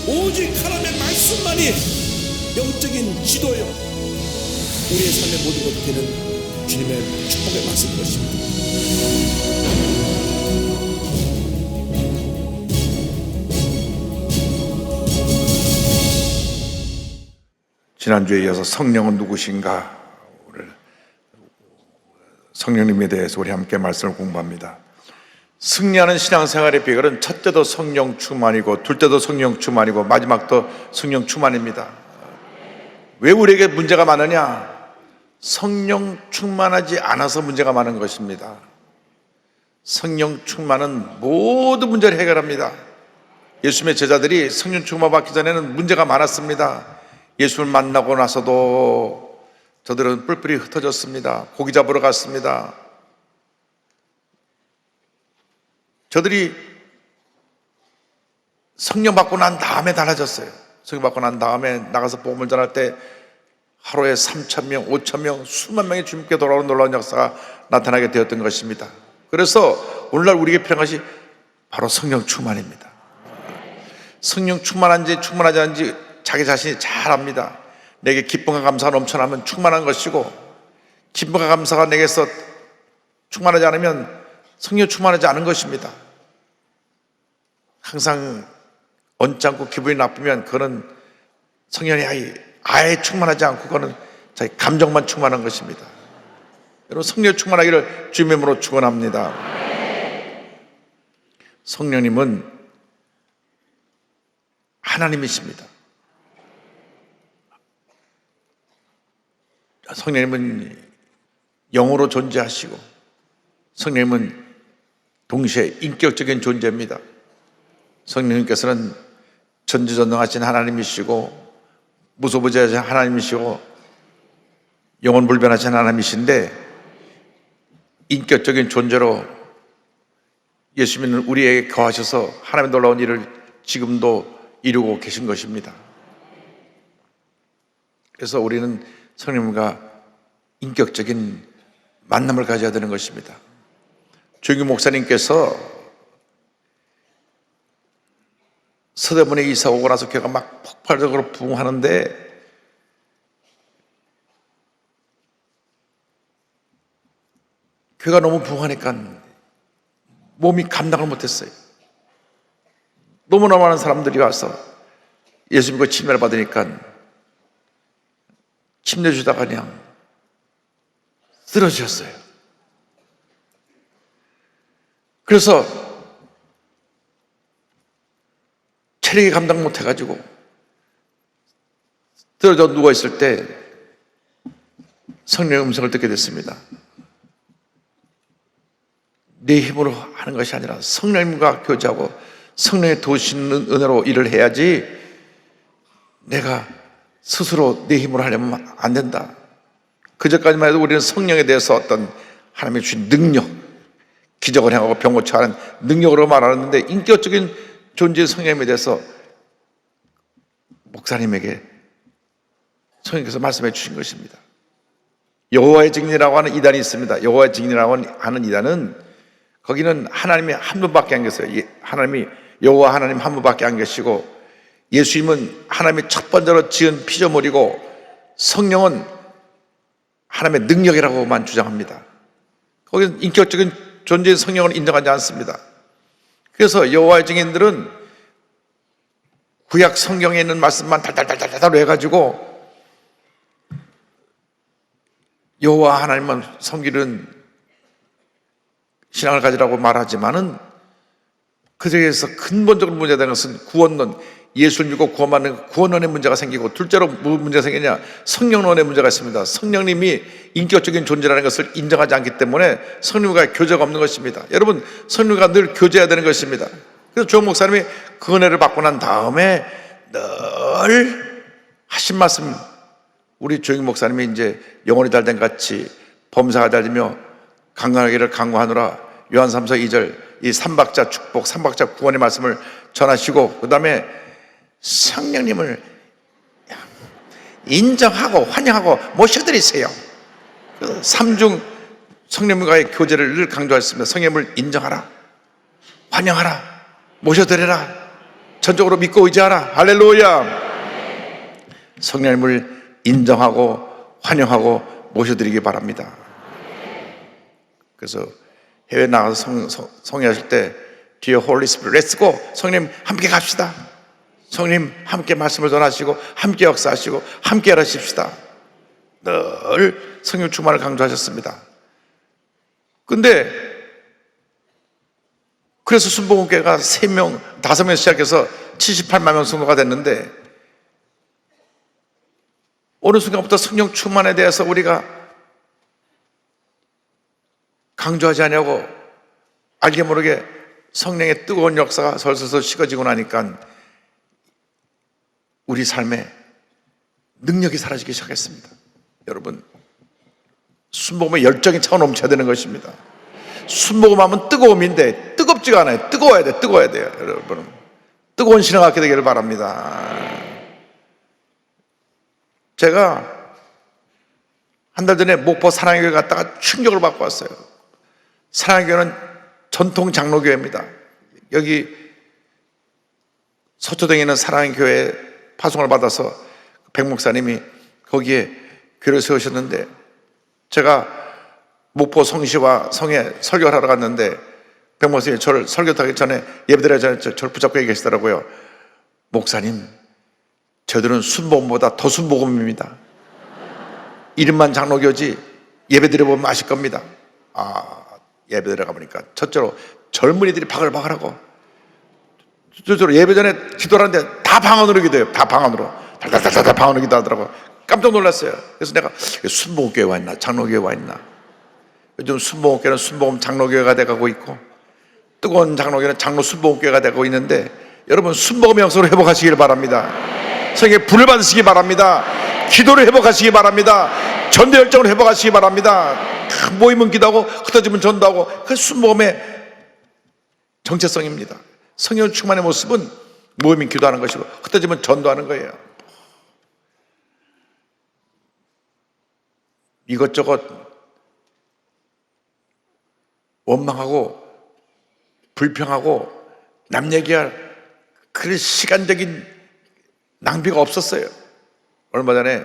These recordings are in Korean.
오직 하나님의 말씀만이 영적인 지도요, 우리의 삶의 모든 것이 되는 주님의 축복의 말씀인 것입니다. 지난주에 이어서 성령은 누구신가, 오늘 성령님에 대해서 우리 함께 말씀을 공부합니다. 승리하는 신앙생활의 비결은 첫째도 성령 충만이고 둘째도 성령 충만이고 마지막도 성령 충만입니다. 왜 우리에게 문제가 많으냐? 성령 충만하지 않아서 문제가 많은 것입니다. 성령 충만은 모든 문제를 해결합니다. 예수님의 제자들이 성령 충만 받기 전에는 문제가 많았습니다. 예수를 만나고 나서도 저들은 뿔뿔이 흩어졌습니다. 고기 잡으러 갔습니다. 저들이 성령 받고 난 다음에 달라졌어요. 성령 받고 난 다음에 나가서 복음을 전할 때 하루에 3,000명, 5,000명, 수만 명이 주님께 돌아오는 놀라운 역사가 나타나게 되었던 것입니다. 그래서 오늘날 우리에게 필요한 것이 바로 성령 충만입니다. 성령 충만한지 충만하지 않은지 자기 자신이 잘 압니다. 내게 기쁨과 감사가 넘쳐나면 충만한 것이고, 기쁨과 감사가 내게서 충만하지 않으면 성령 충만하지 않은 것입니다. 항상 언짢고 기분이 나쁘면 그거는 성령이 아예 충만하지 않고 그거는 자기 감정만 충만한 것입니다. 여러분, 성령 충만하기를 주님의 이름으로 축원합니다. 성령님은 하나님이십니다. 성령님은 영으로 존재하시고 성령님은 동시에 인격적인 존재입니다. 성령님께서는 전지전능하신 하나님이시고 무소부재하신 하나님이시고 영원불변하신 하나님이신데, 인격적인 존재로 예수 믿는 우리에게 거하셔서 하나님의 놀라운 일을 지금도 이루고 계신 것입니다. 그래서 우리는 성령님과 인격적인 만남을 가져야 되는 것입니다. 조영규 목사님께서 서대문에 이사 오고 나서 교회가 막 폭발적으로 부흥하는데, 교회가 너무 부흥하니까 몸이 감당을 못했어요. 너무나 많은 사람들이 와서 예수 믿고 침례를 받으니까 침례 주다가 그냥 쓰러지셨어요. 그래서 체력이 감당 못해가지고 쓰러져 누워있을 때 성령의 음성을 듣게 됐습니다. 내 힘으로 하는 것이 아니라 성령님과 교제하고 성령의 도우시는 은혜로 일을 해야지, 내가 스스로 내 힘으로 하려면 안 된다. 그전까지만 해도 우리는 성령에 대해서 어떤 하나님의 주신 능력, 기적을 행하고 병 고쳐하는 능력으로 말하는데, 인격적인 존재의 성령님에 대해서 목사님에게 성령께서 말씀해 주신 것입니다. 여호와의 증인이라고 하는 이단이 있습니다. 여호와의 증인이라고 하는 이단은, 거기는 하나님이 한 분밖에 안 계세요. 하나님이 여호와 하나님 한 분밖에 안 계시고, 예수님은 하나님이 첫 번째로 지은 피조물이고, 성령은 하나님의 능력이라고만 주장합니다. 거기는 인격적인 존재의 성령을 인정하지 않습니다. 그래서 여호와의 증인들은 구약 성경에 있는 말씀만 달달달달달로 해가지고 여호와 하나님만 섬기는 신앙을 가지라고 말하지만은, 그중에서 근본적으로 문제되는 것은 구원론, 예수를 믿고 구원받는 구원론의 문제가 생기고, 둘째로 무슨 문제가 생기냐? 성령론의 문제가 있습니다. 성령님이 인격적인 존재라는 것을 인정하지 않기 때문에 성령과 교제가 없는 것입니다. 여러분, 성령과 늘 교제해야 되는 것입니다. 그래서 조 목사님이 그 은혜를 받고 난 다음에 늘 하신 말씀, 우리 조영규 목사님이 이제 영혼이 달된 같이 범사가 달리며 강건하기를 강구하노라, 요한 3서 2절 이 삼박자 축복, 삼박자 구원의 말씀을 전하시고, 그 다음에 성령님을 인정하고 환영하고 모셔드리세요. 삼중 성령님과의 교제를 늘 강조했습니다. 성령님을 인정하라, 환영하라, 모셔드려라, 전적으로 믿고 의지하라. 할렐루야. 성령님을 인정하고 환영하고 모셔드리기 바랍니다. 그래서 해외 나가서 성회하실 때 Dear Holy Spirit, Let's go. 성령님 함께 갑시다. 성령님 함께 말씀을 전하시고 함께 역사하시고 함께 하십시다. 늘 성령 충만을 강조하셨습니다. 근데 그래서 순복음교회가 3명, 5명 시작해서 78만 명 성도가 됐는데 어느 순간부터 성령 충만에 대해서 우리가 강조하지 않냐고 알게 모르게 성령의 뜨거운 역사가 설설설 식어지고 나니까 우리 삶에 능력이 사라지기 시작했습니다. 여러분, 순복음의 열정이 차고 넘쳐야 되는 것입니다. 순복음하면 뜨거움인데 뜨겁지가 않아요. 뜨거워야 돼요. 여러분, 뜨거운 신앙 갖게 되기를 바랍니다. 제가 한 달 전에 목포 사랑교회 갔다가 충격을 받고 왔어요. 사랑교회는 전통 장로교회입니다. 여기 서초동에 있는 사랑교회에 파송을 받아서 백 목사님이 거기에 교회를 세우셨는데 제가 목포 성시와 성에 설교를 하러 갔는데 백 목사님이 저를 설교하기 전에 예배드리기 전에 저를 붙잡고 얘기 계시더라고요. 목사님, 저들은 순복음보다 더 순복음입니다. 이름만 장로교지 예배드려보면 아실 겁니다. 예배드려 가보니까 첫째로 젊은이들이 바글바글하고 둘째로 예배 전에 기도를 하는데 다 방언으로 기도해요. 다 방언으로 달달달달 방언으로 기도하더라고요. 깜짝 놀랐어요. 그래서 내가 순복음교회 와 있나 장로교회 와 있나. 요즘 순복음교회는 순복음 장로교회가 돼가고 있고 뜨거운 장로교회는 장로 순복음교회가 되고 있는데 여러분 순복음의 영성으로 회복하시길 바랍니다. 성령의 불을 받으시기 바랍니다. 기도를 회복하시기 바랍니다. 전도 열정을 회복하시기 바랍니다. 모이면 기도하고 흩어지면 전도하고 그 순복음의 정체성입니다. 성령 충만의 모습은 모이면 기도하는 것이고 흩어지면 전도하는 거예요. 이것저것 원망하고 불평하고 남 얘기할 그런 시간적인 낭비가 없었어요. 얼마 전에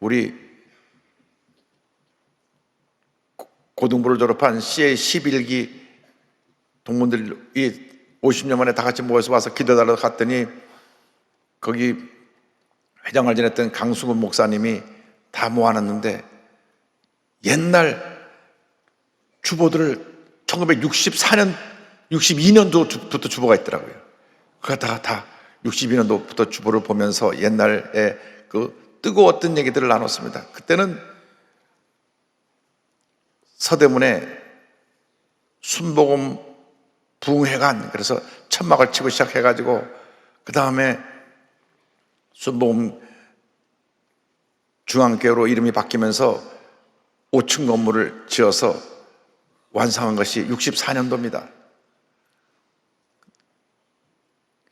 우리 고등부를 졸업한 CA 11기 동문들이 50년 만에 다 같이 모여서 와서 기도달라고 갔더니 거기 회장을 지냈던 강수근 목사님이 다 모아놨는데 옛날 주보들을 1964년, 62년도부터 주보가 있더라고요. 그러다가 다 62년도부터 주보를 보면서 옛날에 그 뜨거웠던 얘기들을 나눴습니다. 그때는 서대문에 순복음 부흥회관, 그래서 천막을 치고 시작해가지고 그 다음에 순복음 중앙교회로 이름이 바뀌면서 5층 건물을 지어서 완성한 것이 64년도입니다.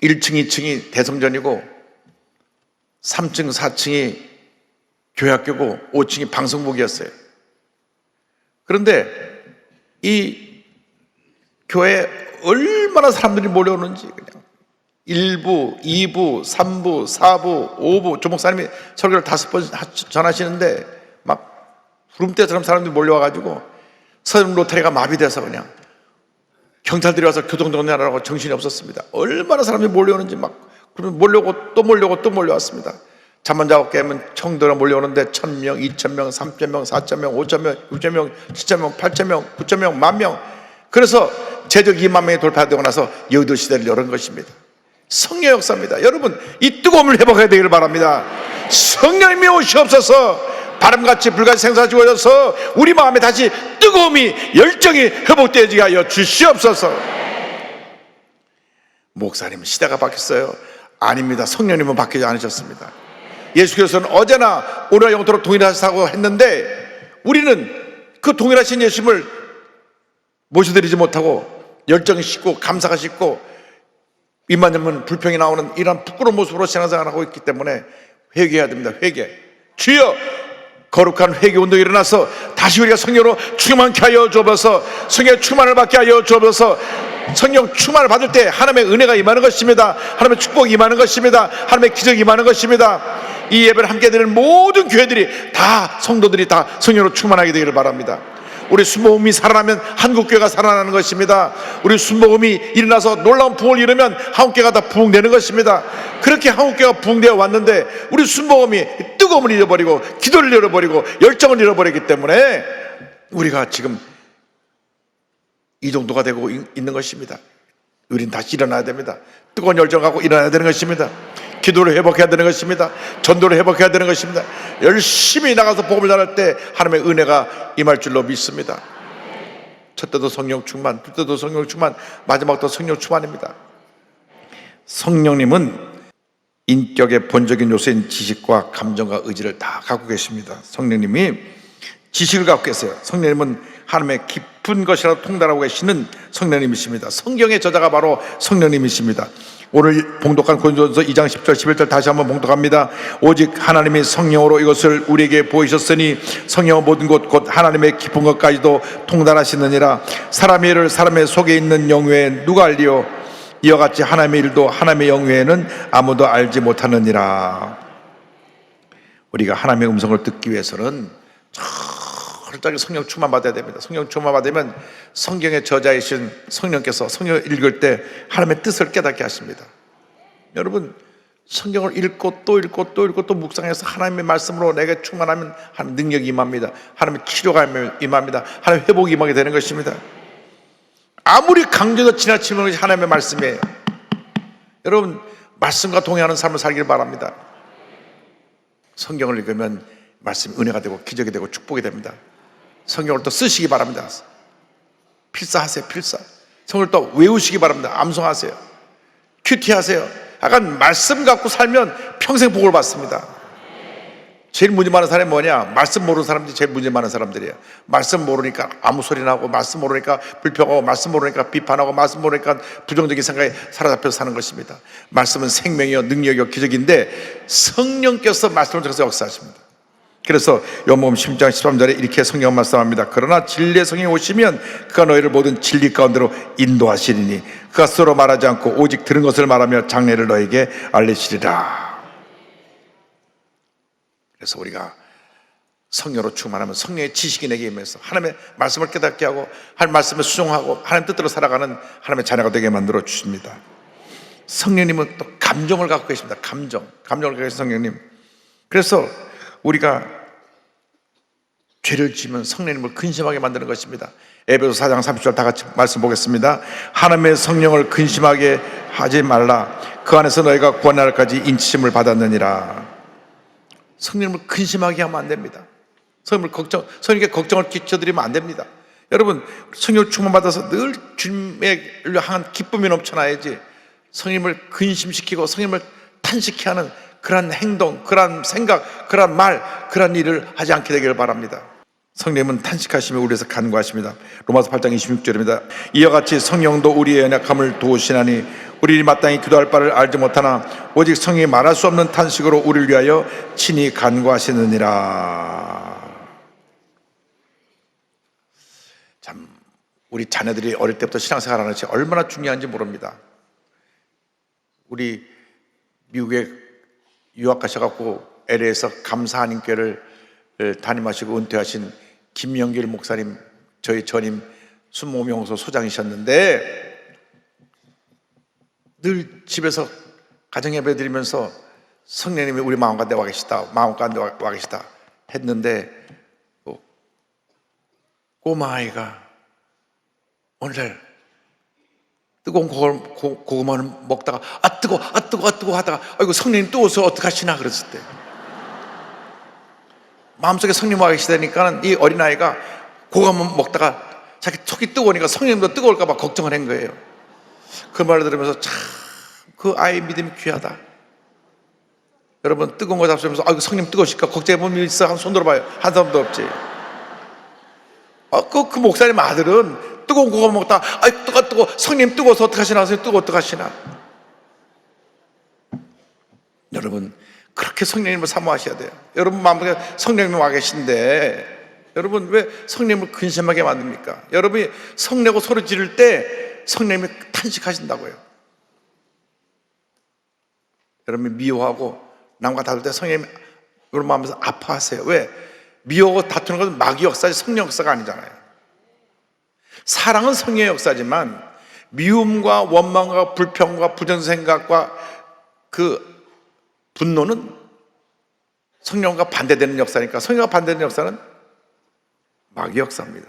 1층, 2층이 대성전이고 3층, 4층이 교회학교고 5층이 방송국이었어요. 그런데 이 교회에 얼마나 사람들이 몰려오는지 그냥 1부, 2부, 3부, 4부, 5부 조목사님이 설교를 5번 전하시는데 막 구름대처럼 사람들이 몰려와가지고 서대문 로터리가 마비돼서 그냥 경찰들이 와서 교통정리하라고 정신이 없었습니다. 얼마나 사람들이 몰려오는지 막 그러면 몰려오고 또 몰려오고 또 몰려왔습니다. 잠만 자고 깨면 청도로 몰려오는데 1000명, 2000명, 3000명, 4000명, 5000명, 6000명, 7000명, 8000명, 9000명, 10,000명. 그래서 제적 2만 명이 돌파되고 나서 여의도 시대를 열은 것입니다. 성령 역사입니다. 여러분, 이 뜨거움을 회복해야 되기를 바랍니다. 성령님이 오시옵소서. 바람같이 불같이 생사하시고 오셔서 우리 마음에 다시 뜨거움이 열정이 회복되게 하여 주시옵소서. 목사님, 시대가 바뀌었어요. 아닙니다. 성령님은 바뀌지 않으셨습니다. 예수께서는 어제나 오늘 영토록 동일하시다고 했는데 우리는 그 동일하신 예수님을 모셔드리지 못하고 열정이 식고 감사가 식고 입만 열면 불평이 나오는 이런 부끄러운 모습으로 신앙생활을 하고 있기 때문에 회개해야 됩니다. 회개. 주여, 거룩한 회개 운동이 일어나서 다시 우리가 성령으로 충만케 하여 주옵소서. 성령의 충만을 받게 하여 주옵소서. 성령 충만을 받을 때 하나님의 은혜가 임하는 것입니다. 하나님의 축복이 임하는 것입니다. 하나님의 기적이 임하는 것입니다. 이 예배를 함께 드리는 모든 교회들이 다, 성도들이 다 성령으로 충만하게 되기를 바랍니다. 우리 순복음이 살아나면 한국교회가 살아나는 것입니다. 우리 순복음이 일어나서 놀라운 부흥을 이루면 한국교회가 다 부흥되는 것입니다. 그렇게 한국교회가 부흥되어 왔는데 우리 순복음이 뜨거움을 잃어버리고 기도를 잃어버리고 열정을 잃어버리기 때문에 우리가 지금 이 정도가 되고 있는 것입니다. 우린 다시 일어나야 됩니다. 뜨거운 열정 갖고 일어나야 되는 것입니다. 기도를 회복해야 되는 것입니다. 전도를 회복해야 되는 것입니다. 열심히 나가서 복음을 전할 때 하나님의 은혜가 임할 줄로 믿습니다. 첫 때도 성령 충만, 둘 때도 성령 충만, 마지막도 성령 충만입니다. 성령님은 인격의 본적인 요소인 지식과 감정과 의지를 다 갖고 계십니다. 성령님이 지식을 갖고 계세요. 성령님은 하나님의 깊은 것이라도 통달하고 계시는 성령님이십니다. 성경의 저자가 바로 성령님이십니다. 오늘 봉독한 고린도전서 2장 10절 11절 다시 한번 봉독합니다. 오직 하나님이 성령으로 이것을 우리에게 보이셨으니 성령은 모든 것 곧 하나님의 깊은 것까지도 통달하시느니라. 사람의 일을 사람의 속에 있는 영외에 누가 알리요? 이와 같이 하나님의 일도 하나님의 영외에는 아무도 알지 못하느니라. 우리가 하나님의 음성을 듣기 위해서는 철저하게 성령 충만 받아야 됩니다. 성령 충만 받으면 성경의 저자이신 성령께서 성령을 읽을 때 하나님의 뜻을 깨닫게 하십니다. 여러분, 성경을 읽고 또 읽고 또 읽고 또 묵상해서 하나님의 말씀으로 내게 충만하면 하나님 능력이 임합니다. 하나님의 치료가 임합니다. 하나님의 회복이 임하게 되는 것입니다. 아무리 강조해도 지나치는 것이 하나님의 말씀이에요. 여러분, 말씀과 동행하는 삶을 살기를 바랍니다. 성경을 읽으면 말씀이 은혜가 되고 기적이 되고 축복이 됩니다. 성경을 또 쓰시기 바랍니다. 필사하세요. 필사. 성경을 또 외우시기 바랍니다. 암송하세요. 큐티하세요. 약간 말씀 갖고 살면 평생 복을 받습니다. 제일 문제 많은 사람이 뭐냐? 말씀 모르는 사람들이 제일 문제 많은 사람들이에요. 말씀 모르니까 아무 소리나 하고, 말씀 모르니까 불평하고, 말씀 모르니까 비판하고, 말씀 모르니까 부정적인 생각에 사로잡혀서 사는 것입니다. 말씀은 생명이요 능력이요 기적인데 성령께서 말씀을 통해서 역사하십니다. 그래서 요한복음 10장 13절에 이렇게 성경 말씀합니다. 그러나 진리의 성령이 오시면 그가 너희를 모든 진리 가운데로 인도하시리니 그가 스스로 말하지 않고 오직 들은 것을 말하며 장래를 너에게 알리시리라. 그래서 우리가 성령으로 충만하면 성령의 지식이 내게 임해서 하나님의 말씀을 깨닫게 하고 하나님의 말씀에 순종하고 하나님 뜻대로 살아가는 하나님의 자녀가 되게 만들어 주십니다. 성령님은 또 감정을 갖고 계십니다. 감정을 갖고 계신 성령님. 그래서 우리가 죄를 지으면 성령님을 근심하게 만드는 것입니다. 에베소 4장 30절 다 같이 말씀 보겠습니다. 하나님의 성령을 근심하게 하지 말라. 그 안에서 너희가 구원의 날까지 인치심을 받았느니라. 성령님을 근심하게 하면 안 됩니다. 성령님께 걱정을 끼쳐드리면 안 됩니다. 여러분, 성령을 충만받아서 늘 주님을 향한 기쁨이 넘쳐나야지 성령님을 근심시키고 성령님을 탄식케 하는 그러한 행동, 그러한 생각, 그러한 말, 그러한 일을 하지 않게 되기를 바랍니다. 성령님은 탄식하시며 우리에서 간구하십니다. 로마서 8장 26절입니다. 이와 같이 성령도 우리의 연약함을 도우시나니 우리 마땅히 기도할 바를 알지 못하나 오직 성령이 말할 수 없는 탄식으로 우리를 위하여 친히 간구하시느니라. 참, 우리 자녀들이 어릴 때부터 신앙생활하는 것이 얼마나 중요한지 모릅니다. 우리 미국에 유학 가셔갖고 LA에서 감사한인교회를 담임하시고 은퇴하신 김영길 목사님, 저희 전임 순모명소 소장이셨는데 늘 집에서 가정예배 드리면서 성령님이 우리 마음 가운데 와 계시다, 마음 가운데 와 계시다 했는데 꼬마 아이가 오늘날 뜨거운 고구마를 먹다가 뜨거 하다가 아이고 성령님 뜨거워서 어떡하시나 그랬을 때 마음속에 성령 와 계시다니까 이 어린아이가 고구마 먹다가 자기 속이 뜨거우니까 성령님도 뜨거울까 봐 걱정을 한 거예요. 그 말을 들으면서 참 그 아이의 믿음이 귀하다. 여러분, 뜨거운 거 잡수면서 아이고 성령 뜨거우실까 걱정해 보면 있어? 한 손 들어봐요. 한 사람도 없지. 그 목사님 아들은 뜨거운 고구마 먹다 뜨거 성령 뜨거워서 어떡하시나 뜨거워 어떡하시나. 여러분, 그렇게 성령님을 사모하셔야 돼요. 여러분 마음속에 성령님 와 계신데 여러분 왜 성령님을 근심하게 만듭니까? 여러분이 성내고 소리 지를 때 성령님이 탄식하신다고요. 여러분 미워하고 남과 다툴 때 성령님이 그런 마음에서 아파하세요. 왜? 미워하고 다투는 것은 마귀 역사지 성령 역사가 아니잖아요. 사랑은 성령의 역사지만 미움과 원망과 불평과 부정생각과 그 분노는 성령과 반대되는 역사니까 성령과 반대되는 역사는 마귀 역사입니다.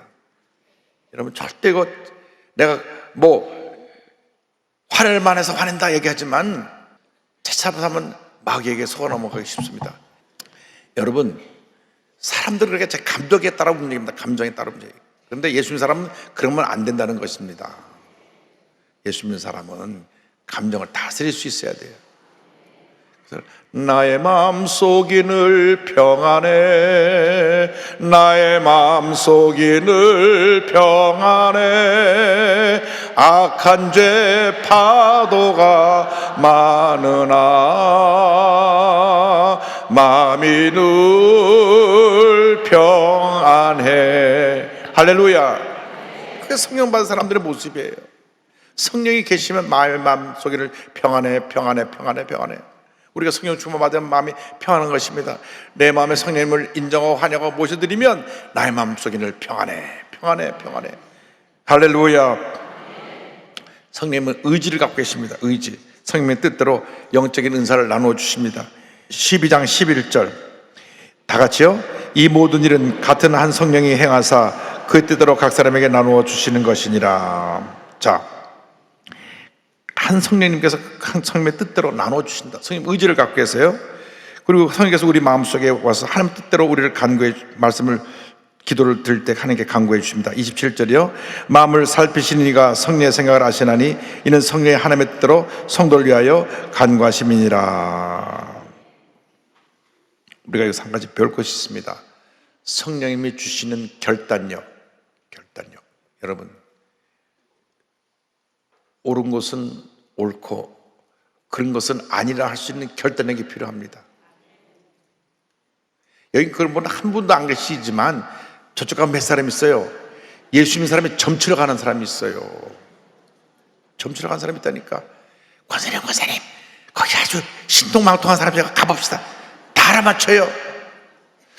여러분 절대 이거 내가 화낼 만해서 화낸다 얘기하지만 잘못하면 마귀에게 속아 넘어가기 쉽습니다. 여러분 사람들은 그렇게 제 감정에 따라 움직입니다. 감정에 따라 움직여요. 그런데 예수 믿는 사람은 그러면 안 된다는 것입니다. 예수 믿는 사람은 감정을 다스릴 수 있어야 돼요. 그래서 나의 마음속이 늘 평안해, 나의 마음속이 늘 평안해, 악한 죄 파도가 많으나 마음이 늘 평안해. 할렐루야. 그게 성령 받은 사람들의 모습이에요. 성령이 계시면 마음속이 늘 평안해. 우리가 성령 충만 받으면 마음이 평안한 것입니다. 내 마음에 성령님을 인정하고 환영하고 모셔드리면 나의 마음속이 늘 평안해. 할렐루야. 성령님은 의지를 갖고 계십니다. 의지. 성령님의 뜻대로 영적인 은사를 나누어 주십니다. 12장 11절 다 같이요. 이 모든 일은 같은 한 성령이 행하사 그 뜻대로 각 사람에게 나누어 주시는 것이니라. 자, 한 성령님께서 한 성령의 뜻대로 나눠주신다. 성령 의지를 갖고 계세요. 그리고 성령께서 우리 마음속에 와서 하나님 뜻대로 우리를 말씀을 기도를 드릴 때 하나님께 간구해 주십니다. 27절이요. 마음을 살피시는 이가 성령의 생각을 아시나니 이는 성령의 하나님의 뜻대로 성도를 위하여 간구하심이니라. 우리가 여기서 한 가지 배울 것이 있습니다. 성령님이 주시는 결단력. 여러분 옳은 것은 옳고 그런 것은 아니라 할 수 있는 결단력이 필요합니다. 여기 그런 분 한 분도 안 계시지만 저쪽 가면 몇 사람 있어요. 예수 믿는 사람이 점치러 가는 사람이 있어요. 점치러 가는 사람이 있다니까. 권사님 거기 아주 신통망통한 사람이 가봅시다. 다 알아맞혀요.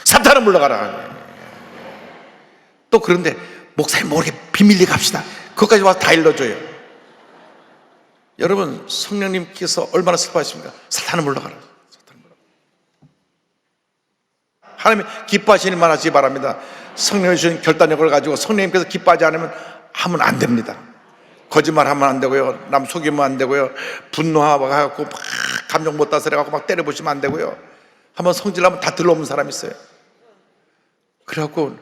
사탄은 물러가라. 또 그런데 목사님 모르게 비밀리에 갑시다. 그것까지 와서 다 일러줘요. 여러분 성령님께서 얼마나 슬퍼하십니까? 사탄은 물러가라. 하나님이 기뻐하시는 말 하시기 바랍니다. 성령이 주신 결단력을 가지고 성령님께서 기뻐하지 않으면 하면 안 됩니다. 거짓말하면 안 되고요, 남 속이면 안 되고요, 분노하고 막 감정 못 다스려갖고 막 때려부시면 안 되고요. 한번 성질나면 다 들러오는 사람이 있어요. 그래갖고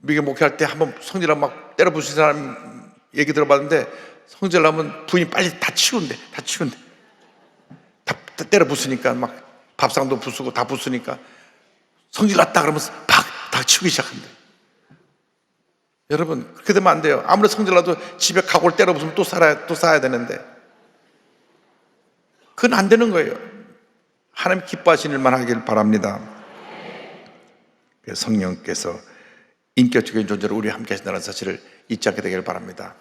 미개 목회할 때 한번 성질나면 막 때려부신 사람 얘기 들어봤는데, 성질나면 부인이 빨리 다 치운대. 다 때려 부수니까 막 밥상도 부수고 다 부수니까 성질 났다 그러면서 막 다 치우기 시작한대. 여러분 그렇게 되면 안 돼요. 아무리 성질 나도 집에 각오를 때려 부수면 또 살아야 되는데 그건 안 되는 거예요. 하나님 기뻐하시는 일만 하길 바랍니다. 성령께서 인격적인 존재로 우리와 함께 하신다는 사실을 잊지 않게 되길 바랍니다.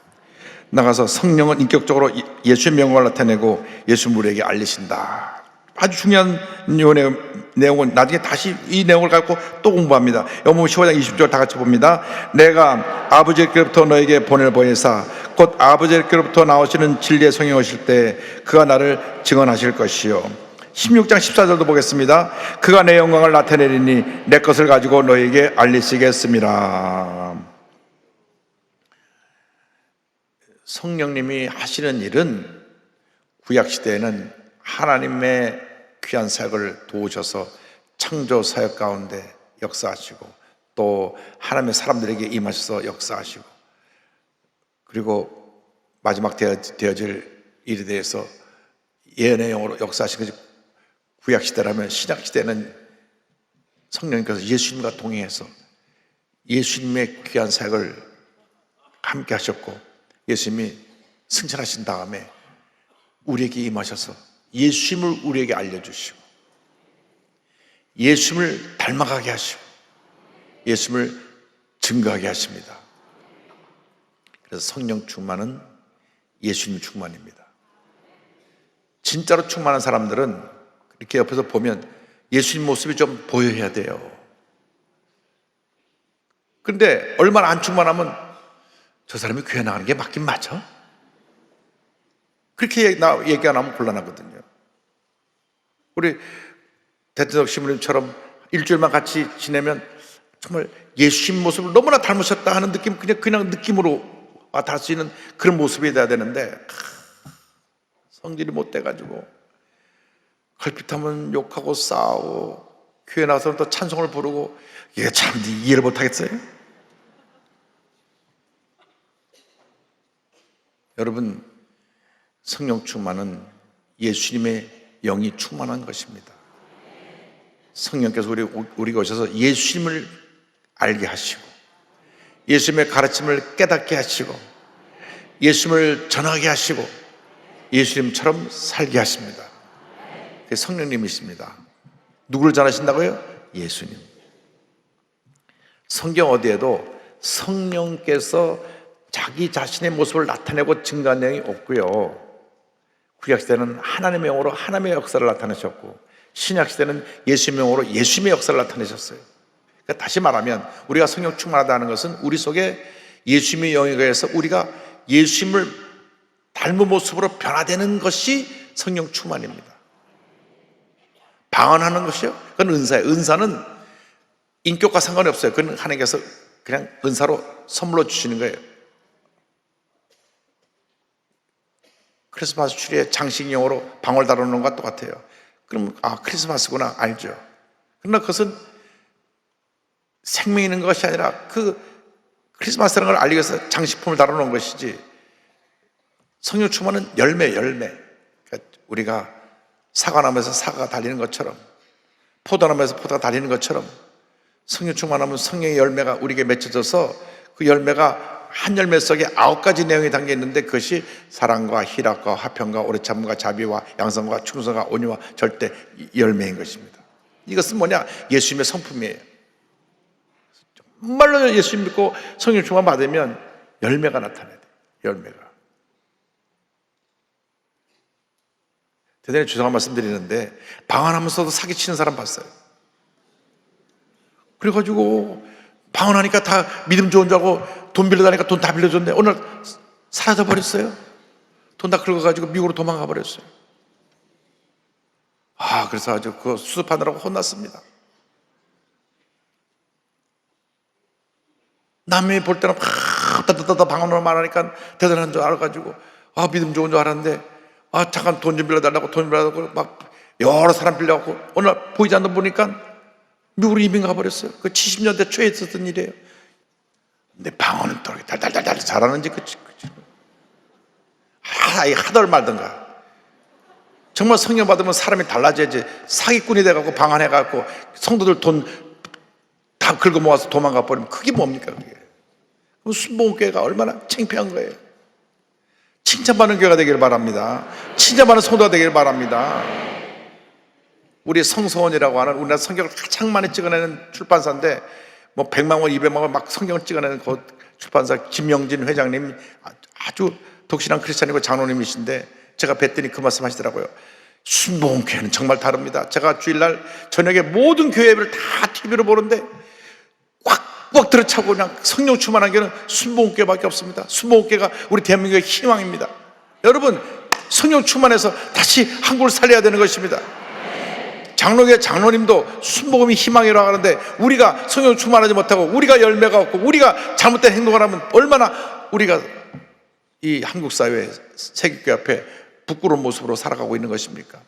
나가서 성령은 인격적으로 예수의 명령을 나타내고 예수 무리에게 알리신다. 아주 중요한 내용은 나중에 다시 이 내용을 갖고 또 공부합니다. 요번 15장 20절 다 같이 봅니다. 내가 아버지께로부터 너에게 보낼 보혜사 곧 아버지께로부터 나오시는 진리의 성령이 오실 때 그가 나를 증언하실 것이요. 16장 14절도 보겠습니다. 그가 내 영광을 나타내리니 내 것을 가지고 너에게 알리시겠습니다. 성령님이 하시는 일은 구약시대에는 하나님의 귀한 사역을 도우셔서 창조 사역 가운데 역사하시고 또 하나님의 사람들에게 임하셔서 역사하시고 그리고 마지막 되어질 일에 대해서 예언의 영으로 역사하신 것이 구약시대라면 신약시대는 성령님께서 예수님과 동행해서 예수님의 귀한 사역을 함께 하셨고 예수님이 승천하신 다음에 우리에게 임하셔서 예수님을 우리에게 알려주시고 예수님을 닮아가게 하시고 예수님을 증거하게 하십니다. 그래서 성령 충만은 예수님 충만입니다. 진짜로 충만한 사람들은 이렇게 옆에서 보면 예수님 모습이 좀 보여야 돼요. 그런데 얼마나 안 충만하면 저 사람이 교회 나가는 게 맞긴 맞아? 그렇게 얘기 안 하면 곤란하거든요. 우리 대태석 신부님처럼 일주일만 같이 지내면 정말 예수님 모습을 너무나 닮으셨다 하는 느낌, 그냥 느낌으로 닿을 수 있는 그런 모습이 돼야 되는데, 성질이 못 돼가지고 걸핏하면 욕하고 싸우고 교회 나와서는 또 찬송을 부르고, 이게 참 이해를 못하겠어요. 여러분, 성령 충만은 예수님의 영이 충만한 것입니다. 성령께서 우리가 오셔서 예수님을 알게 하시고, 예수님의 가르침을 깨닫게 하시고, 예수님을 전하게 하시고, 예수님처럼 살게 하십니다. 그게 성령님이십니다. 누구를 전하신다고요? 예수님. 성경 어디에도 성령께서 자기 자신의 모습을 나타내고 증거한 내용이 없고요. 구약시대는 하나님의 영으로 하나님의 역사를 나타내셨고, 신약시대는 예수님의 영으로 예수님의 역사를 나타내셨어요. 그러니까 다시 말하면 우리가 성령 충만하다는 것은 우리 속에 예수님의 영에 의해서 우리가 예수님을 닮은 모습으로 변화되는 것이 성령 충만입니다. 방언하는 것이요? 그건 은사예요. 은사는 인격과 상관이 없어요. 그건 하나님께서 그냥 은사로 선물로 주시는 거예요. 크리스마스 추리에 장식용으로 방울 달아놓는 것과 똑같아요. 그럼 크리스마스구나 알죠. 그러나 그것은 생명이 있는 것이 아니라 그 크리스마스라는 걸 알리기 위해서 장식품을 달아놓은 것이지, 성령 충만은 열매. 그러니까 우리가 사과나무에서 사과가 달리는 것처럼, 포도나무에서 포도가 달리는 것처럼, 성령 충만하면 성령의 열매가 우리에게 맺혀져서 그 열매가 한 열매 속에 9가지 내용이 담겨 있는데, 그것이 사랑과 희락과 화평과 오래 참음과 자비와 양성과 충성과 온유와 절대 열매인 것입니다. 이것은 뭐냐? 예수님의 성품이에요. 정말로 예수님 믿고 성령 충만 받으면 열매가 나타나야 돼요. 열매가. 대단히 죄송한 말씀 드리는데, 방언하면서도 사기치는 사람 봤어요. 그래가지고 방언하니까 다 믿음 좋은 줄 알고 돈 빌려다니까 돈 다 빌려줬는데 오늘 사라져 버렸어요. 돈 다 긁어가지고 미국으로 도망가 버렸어요. 그래서 아주 그거 수습하느라고 혼났습니다. 남이 볼 때는 막 방언으로 말하니까 대단한 줄 알아가지고 믿음 좋은 줄 알았는데, 잠깐 돈 좀 빌려달라고 돈 빌려달라고 막 여러 사람 빌려갖고 어느 날 보이지 않는 보니까 미국으로 이민 가버렸어요. 그 70년대 초에 있었던 일이에요. 근데 방언은 또 달달달달 잘하는지 하덜 말든가. 정말 성령 받으면 사람이 달라져야지. 사기꾼이 돼갖고 방언해갖고 성도들 돈 다 긁어 모아서 도망가 버리면 그게 뭡니까 그게. 순복음교회가 얼마나 창피한 거예요. 칭찬받는 교회가 되기를 바랍니다. 칭찬받는 성도가 되기를 바랍니다. 우리 성서원이라고 하는 우리나라 성경을 가장 많이 찍어내는 출판사인데, 뭐 100만 원, 200만 원 막 성경을 찍어내는 그 출판사 김영진 회장님, 아주 독실한 크리스찬이고 장로님이신데, 제가 뵀더니 그 말씀 하시더라고요. 순복음교회는 정말 다릅니다. 제가 주일날 저녁에 모든 교회 예배를 다 TV로 보는데 꽉꽉 들어차고 그냥 성령 충만한 교회는 순복음교회밖에 없습니다. 순복음교회가 우리 대한민국의 희망입니다. 여러분, 성령 충만해서 다시 한국을 살려야 되는 것입니다. 장로교회 장로님도 순복음이 희망이라고 하는데, 우리가 성령 충만하지 못하고 우리가 열매가 없고 우리가 잘못된 행동을 하면 얼마나 우리가 이 한국 사회의 세계교회 앞에 부끄러운 모습으로 살아가고 있는 것입니까?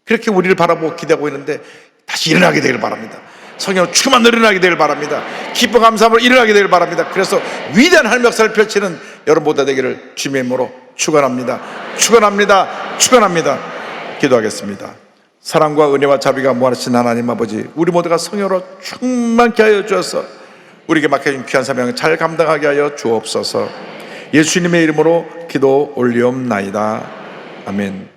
그렇게 우리를 바라보고 기대하고 있는데 다시 일어나게 되길 바랍니다. 성령 충만으로 일어나게 되길 바랍니다. 기쁨 감사함으로 일어나게 되길 바랍니다. 그래서 위대한 하나님의 역사를 펼치는 여러분 모두 되기를 주님의 이름으로 축원합니다. 기도하겠습니다. 사랑과 은혜와 자비가 무한하신 하나님 아버지, 우리 모두가 성령으로 충만케 하여 주어서 우리에게 맡겨진 귀한 사명을 잘 감당하게 하여 주옵소서. 예수님의 이름으로 기도 올리옵나이다. 아멘.